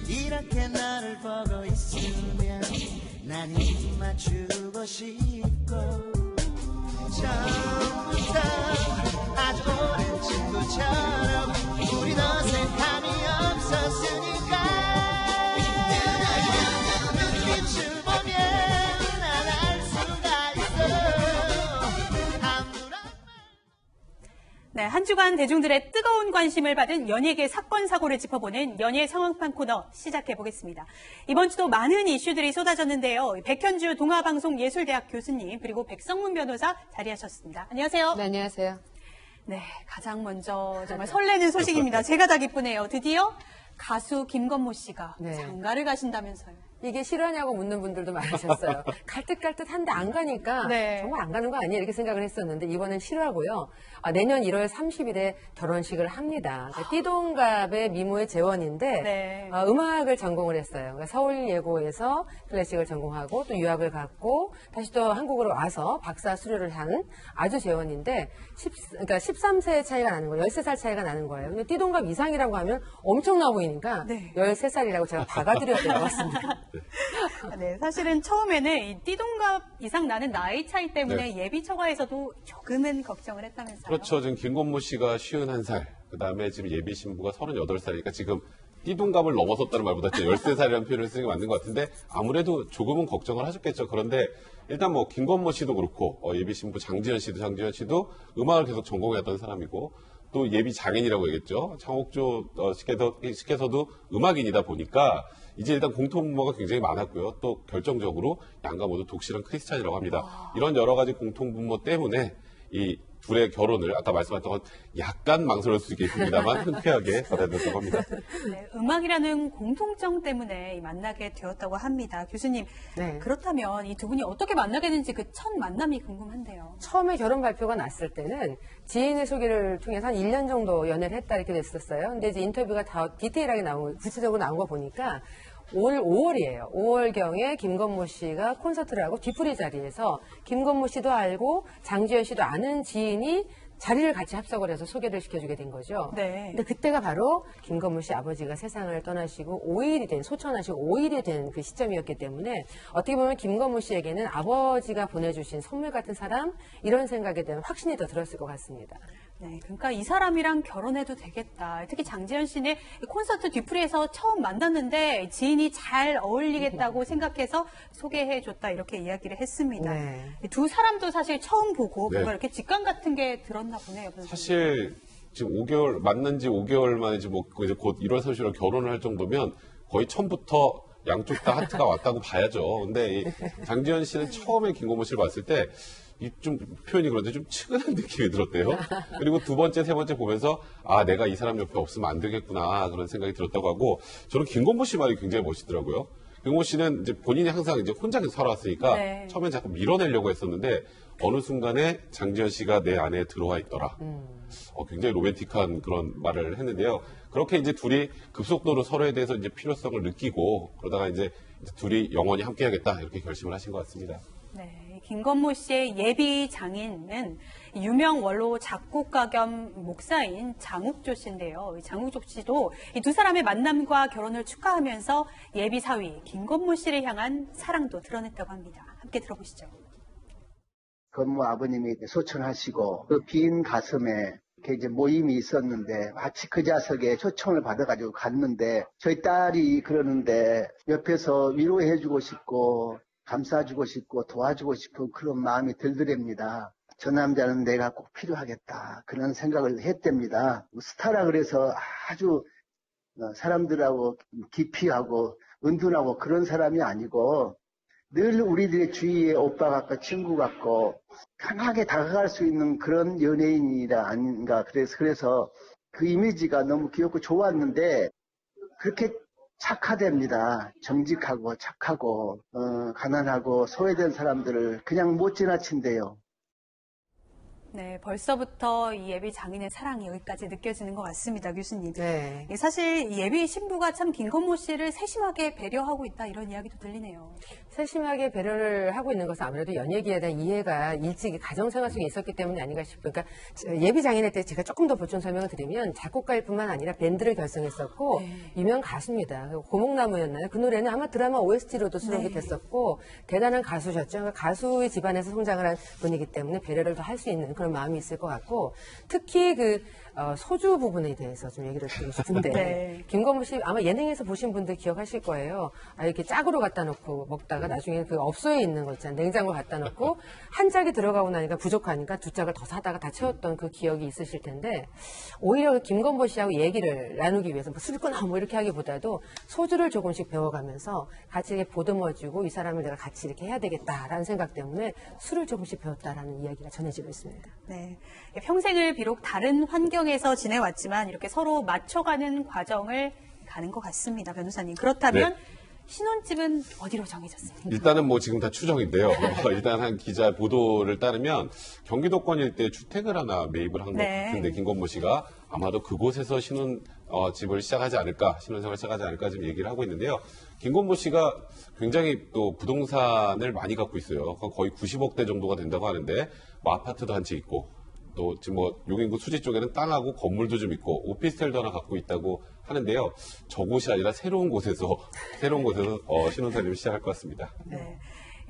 이렇게 너를 보고 있으면 난 힘 맞추고 싶고 처음부터 아주 오랜 친구처럼 우린 어색함이 없었으니까 눈빛을 보면 난 알 수가 있어 아무런 네, 한 주간 대중들의 뜨거운 관심을 받은 연예계 사건 사고를 짚어보는 연예 상황판 코너 시작해보겠습니다. 이번 주도 많은 이슈들이 쏟아졌는데요. 백현주 동아방송예술대학 교수님 그리고 백성문 변호사 자리하셨습니다. 안녕하세요. 네, 안녕하세요. 네, 가장 먼저 정말 설레는 소식입니다. 제가 다 기쁘네요. 드디어 가수 김건모 씨가 네. 장가를 가신다면서요. 이게 실화냐고 묻는 분들도 많으셨어요. 갈듯한데 안 가니까 네. 정말 안 가는 거 아니야 이렇게 생각을 했었는데 이번엔 실화고요. 내년 1월 30일에 결혼식을 합니다. 띠동갑의 미모의 재원인데 네. 음악을 전공을 했어요. 그러니까 서울예고에서 클래식을 전공하고 또 유학을 갔고 다시 또 한국으로 와서 박사 수료를 한 아주 재원인데 그러니까 13세 차이가 나는 거예요. 13살 차이가 나는 거예요. 근데 띠동갑 이상이라고 하면 엄청나 보이니까 네. 13살이라고 제가 박아드렸던 것 같습니다. 네, 사실은 처음에는 이 띠동갑 이상 나는 나이 차이 때문에 예비 처가에서도 조금은 걱정을 했다면서요. 그렇죠. 지금 김건모 씨가 51살, 그 다음에 지금 예비 신부가 38살이니까 지금 띠동갑을 넘어섰다는 말보다 13살이라는 표현을 쓰는 게 맞는 것 같은데 아무래도 조금은 걱정을 하셨겠죠. 그런데 일단 뭐 김건모 씨도 그렇고 예비 신부 장지연 씨도 음악을 계속 전공했던 사람이고 또 예비 장인이라고 얘기했죠. 창옥조 식에서도 음악인이다 보니까 이제 일단 공통분모가 굉장히 많았고요. 또 결정적으로 양가 모두 독실한 크리스찬이라고 합니다. 이런 여러 가지 공통분모 때문에 이 둘의 결혼을 아까 말씀하셨던 건 약간 망설일 수 있겠습니다만 흔쾌하게 받아들였다고 합니다. 네, 음악이라는 공통점 때문에 만나게 되었다고 합니다. 교수님, 네. 그렇다면 이 두 분이 어떻게 만나게 된지 그 첫 만남이 궁금한데요. 처음에 결혼 발표가 났을 때는 지인의 소개를 통해서 한 1년 정도 연애를 했다 이렇게 됐었어요. 근데 이제 인터뷰가 다 디테일하게 구체적으로 나온 거 보니까 올 5월이에요. 5월경에 김건모 씨가 콘서트를 하고 뒤풀이 자리에서 김건모 씨도 알고 장지연 씨도 아는 지인이 자리를 같이 합석을 해서 소개를 시켜주게 된 거죠. 네. 근데 그때가 바로 김건모 씨 아버지가 세상을 떠나시고 5일이 된, 소천하시고 5일이 된 그 시점이었기 때문에 어떻게 보면 김건모 씨에게는 아버지가 보내주신 선물 같은 사람, 이런 생각에 대한 확신이 더 들었을 것 같습니다. 네, 그러니까 이 사람이랑 결혼해도 되겠다. 특히 장지연 씨는 콘서트 뒤풀이에서 처음 만났는데 지인이 잘 어울리겠다고 생각해서 소개해줬다 이렇게 이야기를 했습니다. 네. 두 사람도 사실 처음 보고 네. 뭔가 이렇게 직감 같은 게 들었나 보네요. 선생님. 사실 지금 5개월 만난 지 5개월 만에 지금 뭐 이제 곧 1월 30일로 결혼을 할 정도면 거의 처음부터 양쪽 다 하트가 왔다고 봐야죠. 근데 이 장지연 씨는 처음에 김건모 씨를 봤을 때 이 좀 표현이 그런데 좀 측은한 느낌이 들었대요. 그리고 두 번째, 세 번째 보면서 내가 이 사람 옆에 없으면 안 되겠구나 그런 생각이 들었다고 하고 저는 김건모 씨 말이 굉장히 멋있더라고요. 김건모 씨는 이제 본인이 항상 이제 혼자 계속 살아왔으니까 네. 처음엔 자꾸 밀어내려고 했었는데 어느 순간에 장지연 씨가 내 안에 들어와 있더라. 굉장히 로맨틱한 그런 말을 했는데요. 그렇게 이제 둘이 급속도로 서로에 대해서 이제 필요성을 느끼고 그러다가 이제 둘이 영원히 함께하겠다 이렇게 결심을 하신 것 같습니다. 네, 김건모 씨의 예비 장인은 유명 원로 작곡가 겸 목사인 장욱조 씨인데요. 장욱조 씨도 이 두 사람의 만남과 결혼을 축하하면서 예비 사위 김건모 씨를 향한 사랑도 드러냈다고 합니다. 함께 들어보시죠. 건모 아버님이 소천하시고 그 빈 가슴에 이렇게 이제 모임이 있었는데 마치 그 자석에 초청을 받아가지고 갔는데 저희 딸이 그러는데 옆에서 위로해주고 싶고 감싸주고 싶고 도와주고 싶은 그런 마음이 들더랍니다. 저 남자는 내가 꼭 필요하겠다 그런 생각을 했답니다. 스타라 그래서 아주 사람들하고 기피하고 은둔하고 그런 사람이 아니고 늘 우리들의 주위에 오빠 같고 친구 같고 강하게 다가갈 수 있는 그런 연예인이라 아닌가. 그래서 그 이미지가 너무 귀엽고 좋았는데 그렇게 착하답니다. 정직하고 착하고 가난하고 소외된 사람들을 그냥 못 지나친대요. 네, 벌써부터 이 예비 장인의 사랑이 여기까지 느껴지는 것 같습니다, 교수님. 네. 예, 사실 이 예비 신부가 참 김건모 씨를 세심하게 배려하고 있다 이런 이야기도 들리네요. 세심하게 배려를 하고 있는 것은 아무래도 연예계에 대한 이해가 일찍 가정생활 속에 있었기 때문이 아닌가 싶어요. 그러니까 예비 장인의 때 제가 조금 더 보충 설명을 드리면 작곡가일 뿐만 아니라 밴드를 결성했었고 유명 가수입니다. 고목나무였나요? 그 노래는 아마 드라마 OST로도 수록이 됐었고 대단한 가수셨죠. 그러니까 가수의 집안에서 성장을 한 분이기 때문에 배려를 더 할 수 있는 그런 마음이 있을 것 같고 특히 그 소주 부분에 대해서 좀 얘기를 드리고 싶은데 네. 김건모 씨 아마 예능에서 보신 분들 기억하실 거예요. 이렇게 짝으로 갖다 놓고 먹다가 나중에 그 업소에 있는 거 있잖아요. 냉장고 갖다 놓고 한 짝이 들어가고 나니까 부족하니까 두 짝을 더 사다가 다 채웠던 그 기억이 있으실 텐데 오히려 그 김건모 씨하고 얘기를 나누기 위해서 뭐 술을 끊어 뭐 이렇게 하기보다도 소주를 조금씩 배워가면서 같이 이렇게 보듬어주고 이 사람을 내가 같이 이렇게 해야 되겠다라는 생각 때문에 술을 조금씩 배웠다라는 이야기가 전해지고 있습니다. 네, 평생을 비록 다른 환경에서 지내왔지만 이렇게 서로 맞춰가는 과정을 가는 것 같습니다, 변호사님. 그렇다면 신혼집은 어디로 정해졌습니까? 일단은 뭐 지금 다 추정인데요. 일단 한 기자 보도를 따르면 경기도권 일대에 주택을 하나 매입을 한 것 같은데 김건모 씨가 아마도 그곳에서 신혼집을 시작하지 않을까, 신혼생활을 시작하지 않을까 지금 얘기를 하고 있는데요. 김건모 씨가 굉장히 또 부동산을 많이 갖고 있어요. 거의 90억대 정도가 된다고 하는데 뭐 아파트도 한 채 있고 또 지금 뭐 용인구 수지 쪽에는 땅하고 건물도 좀 있고 오피스텔도 하나 갖고 있다고 하는데요. 저곳이 아니라 새로운 곳에서 신혼살이를 시작할 것 같습니다. 네.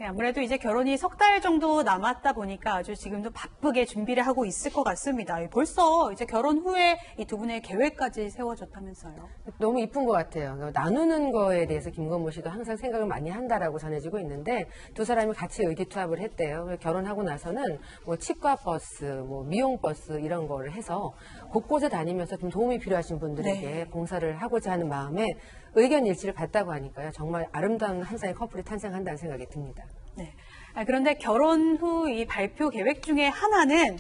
아무래도 이제 결혼이 석 달 정도 남았다 보니까 아주 지금도 바쁘게 준비를 하고 있을 것 같습니다. 벌써 이제 결혼 후에 이 두 분의 계획까지 세워졌다면서요. 너무 이쁜 것 같아요. 나누는 거에 대해서 김건모 씨도 항상 생각을 많이 한다라고 전해지고 있는데 두 사람이 같이 의기투합을 했대요. 결혼하고 나서는 뭐 치과 버스, 뭐 미용 버스 이런 거를 해서 곳곳에 다니면서 좀 도움이 필요하신 분들에게 봉사를 하고자 하는 마음에 의견 일치를 봤다고 하니까요. 정말 아름다운 한 쌍의 커플이 탄생한다는 생각이 듭니다. 네. 그런데 결혼 후 이 발표 계획 중에 하나는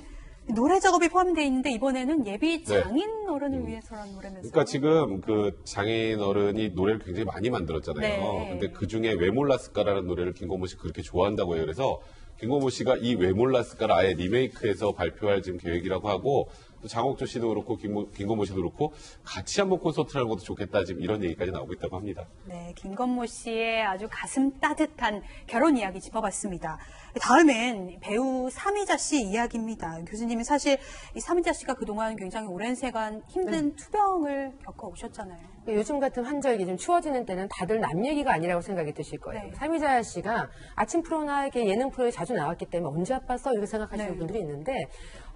노래 작업이 포함되어 있는데 이번에는 예비 장인 어른을 위해서라는 노래면서요. 그러니까 지금 그 장인 어른이 노래를 굉장히 많이 만들었잖아요. 네. 근데 그 중에 왜 몰랐을까라는 노래를 김건모 씨 그렇게 좋아한다고 해요. 그래서 김건모 씨가 이 왜 몰랐을까를 아예 리메이크해서 발표할 지금 계획이라고 하고 또 장옥조 씨도 그렇고 김건모 씨도 그렇고 같이 한번 콘서트를 하는 것도 좋겠다 지금 이런 얘기까지 나오고 있다고 합니다. 네, 김건모 씨의 아주 가슴 따뜻한 결혼 이야기 짚어봤습니다. 다음엔 배우 삼희자 씨 이야기입니다. 교수님이 사실 이 삼희자 씨가 그동안 굉장히 오랜 세간 힘든 투병을 겪어오셨잖아요. 요즘 같은 환절기 좀 추워지는 때는 다들 남 얘기가 아니라고 생각이 드실 거예요. 네. 삼희자 씨가 아침 프로나 이렇게 예능 프로에 자주 나왔기 때문에 언제 아팠어? 이렇게 생각하시는 분들이 있는데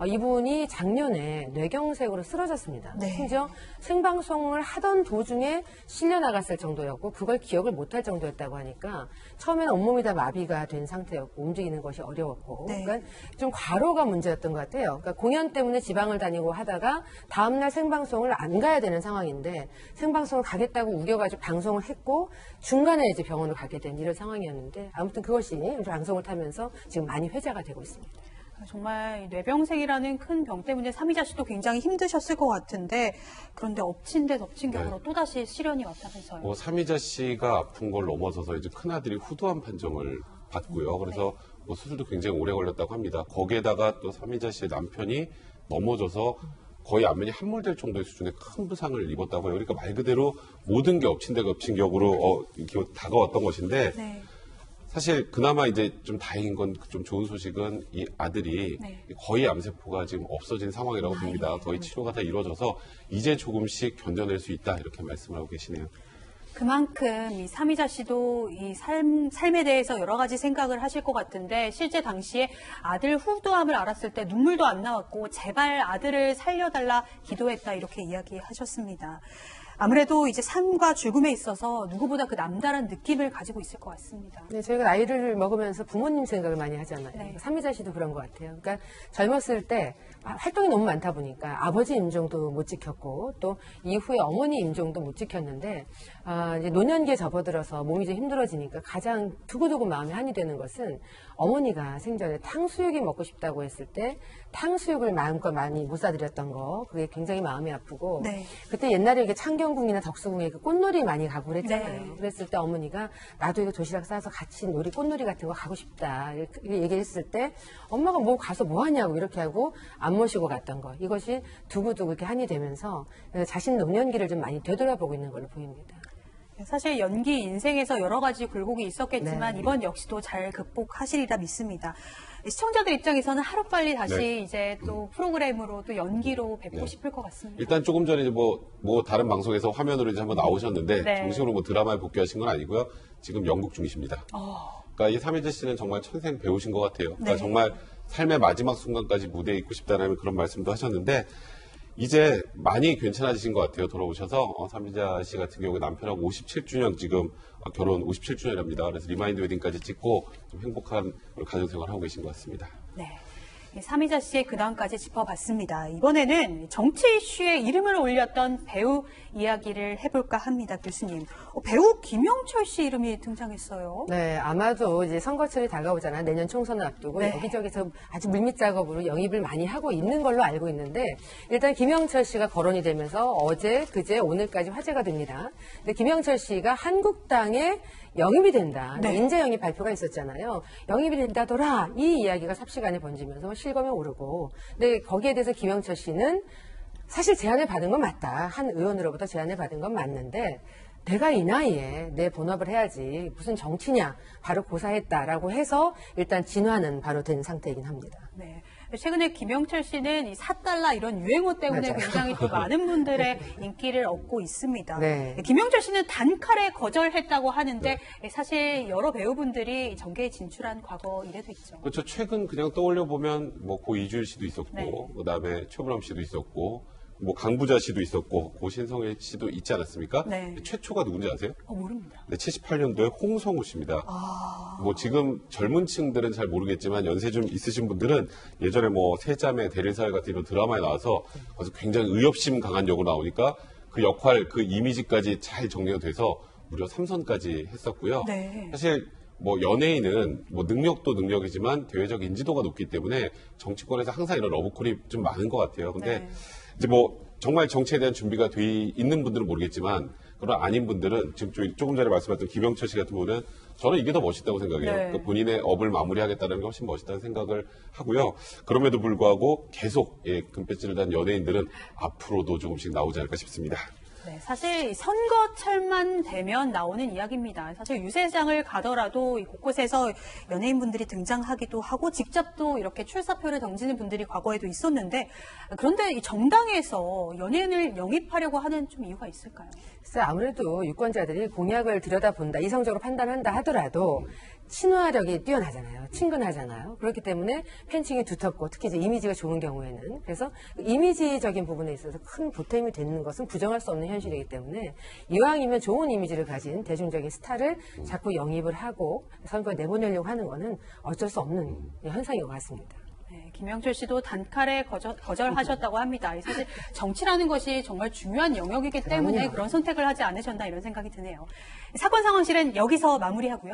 이분이 작년에 뇌경색으로 쓰러졌습니다. 네. 심지어 생방송을 하던 도중에 실려 나갔을 정도였고 그걸 기억을 못할 정도였다고 하니까 처음에는 온몸이 다 마비가 된 상태였고 움직이는 것이 어려웠고 그러니까 좀 과로가 문제였던 것 같아요. 그러니까 공연 때문에 지방을 다니고 하다가 다음날 생방송을 안 가야 되는 상황인데 생방송을 가겠다고 우겨가지고 방송을 했고 중간에 이제 병원을 가게 된 이런 상황이었는데 아무튼 그것이 방송을 타면서 지금 많이 회자가 되고 있습니다. 정말 뇌병색이라는 큰 병 때문에 삼희자 씨도 굉장히 힘드셨을 것 같은데 그런데 엎친 데 덮친 격으로 또다시 시련이 왔다면서요. 삼희자 씨가 아픈 걸 넘어서서 이제 큰아들이 후두암 판정을 받고요. 그래서 뭐 수술도 굉장히 오래 걸렸다고 합니다. 거기에다가 또 삼희자 씨의 남편이 넘어져서 거의 안면이 함몰될 정도의 수준의 큰 부상을 입었다고 해요. 그러니까 말 그대로 모든 게 엎친 데 덮친 격으로 이렇게 다가왔던 것인데 사실 그나마 이제 좀 다행인 건 좀 좋은 소식은 이 아들이 거의 암세포가 지금 없어진 상황이라고 봅니다. 거의 치료가 다 이루어져서 이제 조금씩 견뎌낼 수 있다 이렇게 말씀을 하고 계시네요. 그만큼 이 삼희자 씨도 이 삶에 대해서 여러 가지 생각을 하실 것 같은데 실제 당시에 아들 후두암을 알았을 때 눈물도 안 나왔고 제발 아들을 살려달라 기도했다 이렇게 이야기하셨습니다. 아무래도 이제 삶과 죽음에 있어서 누구보다 그 남다른 느낌을 가지고 있을 것 같습니다. 네, 저희가 나이를 먹으면서 부모님 생각을 많이 하잖아요. 네. 삼희자 씨도 그런 것 같아요. 그러니까 젊었을 때 활동이 너무 많다 보니까 아버지 임종도 못 지켰고 또 이후에 어머니 임종도 못 지켰는데 이제 노년기에 접어들어서 몸이 좀 힘들어지니까 가장 두고두고 마음에 한이 되는 것은 어머니가 생전에 탕수육이 먹고 싶다고 했을 때 탕수육을 마음껏 많이 못 사드렸던 거 그게 굉장히 마음이 아프고 그때 옛날에 이게 참견 창경궁이나 덕수궁에 그 꽃놀이 많이 가고 그랬잖아요. 네. 그랬을 때 어머니가 나도 이거 도시락 싸서 같이 꽃놀이 같은 거 가고 싶다. 이렇게 얘기했을 때 엄마가 뭐 가서 뭐 하냐고 이렇게 하고 안 모시고 갔던 거. 이것이 두고두고 이렇게 한이 되면서 자신 노년기를 좀 많이 되돌아보고 있는 걸로 보입니다. 사실 연기 인생에서 여러 가지 굴곡이 있었겠지만 네. 이번 역시도 잘 극복하시리라 믿습니다. 시청자들 입장에서는 하루빨리 다시 네. 이제 또 프로그램으로 또 연기로 뵙고 네. 싶을 것 같습니다. 일단 조금 전에 이제 뭐 다른 방송에서 화면으로 이제 한번 나오셨는데 네. 정식으로 뭐 드라마에 복귀하신 건 아니고요. 지금 연극 중이십니다. 그러니까 이 삼혜자 씨는 정말 천생 배우신 것 같아요. 그러니까 네. 정말 삶의 마지막 순간까지 무대에 있고 싶다는 그런 말씀도 하셨는데 이제 많이 괜찮아지신 것 같아요. 돌아오셔서 삼혜자 씨 같은 경우에 남편하고 57주년 지금 결혼 57주년입니다. 그래서 리마인드 웨딩까지 찍고 좀 행복한 가정생활을 하고 계신 것 같습니다. 네. 삼희자 씨의 근황까지 짚어봤습니다. 이번에는 정치 이슈에 이름을 올렸던 배우 이야기를 해볼까 합니다, 교수님. 배우 김영철 씨 이름이 등장했어요. 네, 아마도 이제 선거철이 다가오잖아요. 내년 총선을 앞두고 네. 여기저기서 아주 물밑 작업으로 영입을 많이 하고 있는 걸로 알고 있는데 일단 김영철 씨가 거론이 되면서 어제, 그제, 오늘까지 화제가 됩니다. 근데 김영철 씨가 한국당에 영입이 된다. 네. 인재 영입 발표가 있었잖아요. 영입이 된다더라. 이 이야기가 삽시간에 번지면서 실검에 오르고. 근데 거기에 대해서 김영철 씨는 사실 제안을 받은 건 맞다. 한 의원으로부터 제안을 받은 건 맞는데 내가 이 나이에 내 본업을 해야지 무슨 정치냐 바로 고사했다라고 해서 일단 진화는 바로 된 상태이긴 합니다. 네. 최근에 김영철 씨는 이 4달러 이런 유행어 때문에 맞아요. 굉장히 또 많은 분들의 인기를 얻고 있습니다. 네. 김영철 씨는 단칼에 거절했다고 하는데 사실 여러 배우분들이 정계에 진출한 과거 이래도 있죠. 그렇죠. 최근 그냥 떠올려 보면 뭐 고 이주일 씨도 있었고, 네. 그다음에 최불암 씨도 있었고, 뭐 강부자 씨도 있었고, 고 신성일 씨도 있지 않았습니까? 네. 최초가 누군지 아세요? 모릅니다. 네, 78년도에 홍성우 씨입니다. 뭐 지금 젊은 층들은 잘 모르겠지만 연세 좀 있으신 분들은 예전에 뭐 세자매 대릴사회 같은 이런 드라마에 나와서 거기서 굉장히 의협심 강한 역으로 나오니까 그 역할, 그 이미지까지 잘 정리가 돼서 무려 3선까지 했었고요. 네. 사실 뭐 연예인은 뭐 능력도 능력이지만 대외적 인지도가 높기 때문에 정치권에서 항상 이런 러브콜이 좀 많은 것 같아요. 근데 네. 이제 뭐 정말 정치에 대한 준비가 돼 있는 분들은 모르겠지만 그런 아닌 분들은 지금 조금 전에 말씀하셨던 김영철 씨 같은 경우는 저는 이게 더 멋있다고 생각해요. 네. 그러니까 본인의 업을 마무리하겠다는 게 훨씬 멋있다는 생각을 하고요. 그럼에도 불구하고 계속 금배지를 단 연예인들은 앞으로도 조금씩 나오지 않을까 싶습니다. 네, 사실 선거철만 되면 나오는 이야기입니다. 사실 유세장을 가더라도 곳곳에서 연예인분들이 등장하기도 하고 직접 또 이렇게 출사표를 던지는 분들이 과거에도 있었는데 그런데 이 정당에서 연예인을 영입하려고 하는 좀 이유가 있을까요? 글쎄 아무래도 유권자들이 공약을 들여다본다, 이성적으로 판단한다 하더라도 친화력이 뛰어나잖아요. 친근하잖아요. 그렇기 때문에 팬층이 두텁고 특히 이제 이미지가 좋은 경우에는 그래서 이미지적인 부분에 있어서 큰 보탬이 되는 것은 부정할 수 없는 현실이기 때문에 이왕이면 좋은 이미지를 가진 대중적인 스타를 자꾸 영입을 하고 선거에 내보내려고 하는 것은 어쩔 수 없는 현상인 것 같습니다. 네, 김영철 씨도 단칼에 거절하셨다고 합니다. 사실 정치라는 것이 정말 중요한 영역이기 때문에 그럼요. 그런 선택을 하지 않으셨나 이런 생각이 드네요. 사건 상황실은 여기서 마무리하고요.